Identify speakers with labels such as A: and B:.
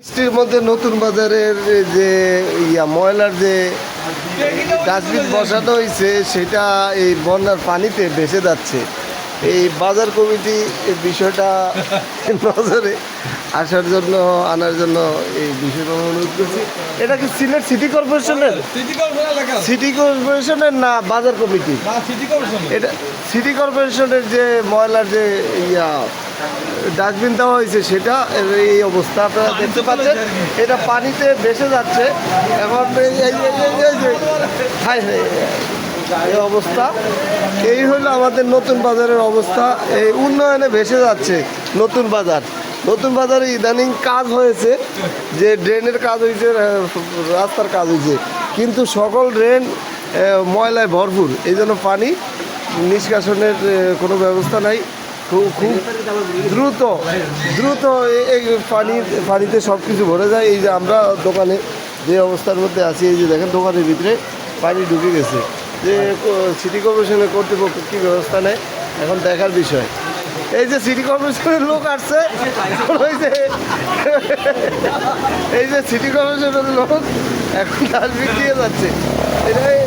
A: বৃষ্টির মধ্যে নতুন বাজারের যে ময়লার যে ডাস্টবিন বসানো হয়েছে সেটা এই বন্যার পানিতে ভেসে যাচ্ছে। এই বাজার কমিটি এই বিষয়টা নজরে আনার জন্য এই বিষয়টা অনুরোধ করছি। এটা কি সিলেট সিটি কর্পোরেশনের না বাজার কমিটি? এটা সিটি কর্পোরেশনের যে ময়লার যে ডাস্টবিন দেওয়া হয়েছে সেটা এই অবস্থা আপনারা দেখতে পাচ্ছেন। এটা পানিতে ভেসে যাচ্ছে এখন এই অবস্থা। এই হলো আমাদের নতুন বাজারের অবস্থা। এই উন্নয়নে ভেসে যাচ্ছে নতুন বাজারে ইদানিং কাজ হয়েছে, যে ড্রেনের কাজ হয়েছে, রাস্তার কাজ হয়েছে, কিন্তু সকল ড্রেন ময়লায় ভরপুর। এই জন্য পানি নিষ্কাশনের কোনো ব্যবস্থা নাই। খুব দ্রুত এই পানিতে সব কিছু ভরে যায়। এই যে আমরা দোকানে যে অবস্থার মধ্যে আছি, এই যে দেখেন দোকানের ভিতরে পানি ঢুকে গেছে। যে সিটি কর্পোরেশনের কর্তৃপক্ষ কী ব্যবস্থা নেয় এখন দেখার বিষয়। এই যে সিটি কর্পোরেশনের লোক আসছে, এই যে সিটি কর্পোরেশনের লোক এখন ডাস্টবিন দিয়ে যাচ্ছে। এটাই